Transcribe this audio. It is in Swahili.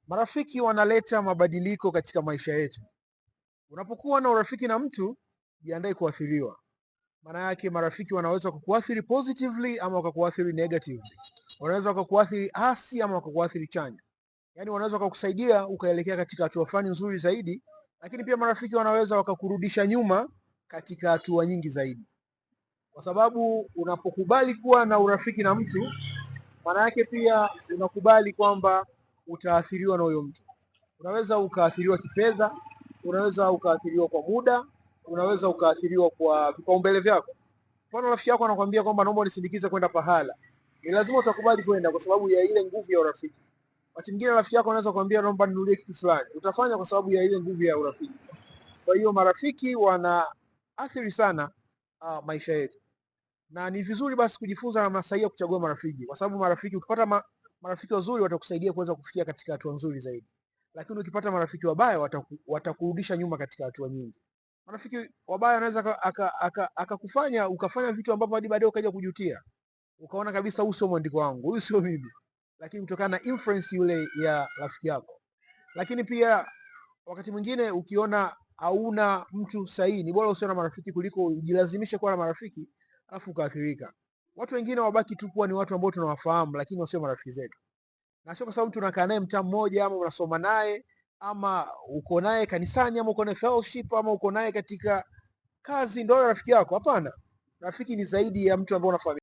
Marafiki wanaleta mabadiliko katika maisha yetu. Unapokuwa na urafiki na mtu, jiandae kuathiriwa. Maana yake marafiki wanaweza kukuathiri positively ama wakakuathiri negatively. Wanaweza wakakuathiri hasi ama wakakuathiri chanya. Yaani wanaweza kukusaidia ukaelekea katika hatua fulani nzuri zaidi, lakini pia marafiki wanaweza wakakurudisha nyuma katika hatua nyingi zaidi. Kwa sababu unapokubali kuwa na urafiki na mtu, maana yake pia unakubali kwamba utaathiriwa na huyo mtu. Unaweza ukaathiriwa kifedha, unaweza ukaathiriwa kwa muda, unaweza ukaathiriwa kwa vipaumbele vyako. Mfano, rafiki yako anakuambia kwamba naomba unisindikize kwenda pahala, ni lazima utakubali kwenda kwa sababu ya ile nguvu ya urafiki. Wakati mwingine rafiki yako anaweza kuambia naomba ninunulie kitu fulani, utafanya kwa sababu ya ile nguvu ya urafiki. Kwa hiyo marafiki wanaathiri sana maisha yetu, na ni vizuri basi kujifunza namna sahihi ya kuchagua marafiki, kwa sababu marafiki ukipata marafiki wazuri watakusaidia kuweza kufikia katika hatua nzuri zaidi, lakini ukipata marafiki wabaya watakurudisha nyuma katika hatua nyingi. Marafiki wabaya anaweza akakufanya ukafanya vitu ambavyo hadi baadaye ukaja kujutia, ukaona kabisa huyu sio mwandiko wangu, huyu sio mimi, lakini kutokana na influence yule ya rafiki yako. Lakini pia wakati mwingine ukiona hauna mtu sahihi, ni bora usiwe na marafiki kuliko ujilazimishe kuwa na marafiki alafu ukaathirika. Watu wengine wabaki tu kuwa ni watu ambao tunawafahamu, lakini wasio marafiki zetu, na sio kwa sababu tunakaa naye mtaa mmoja ama unasoma naye ama uko naye kanisani ama uko naye fellowship ama uko naye katika kazi ndio rafiki yako. Hapana, rafiki ni zaidi ya mtu ambaye unafahamu.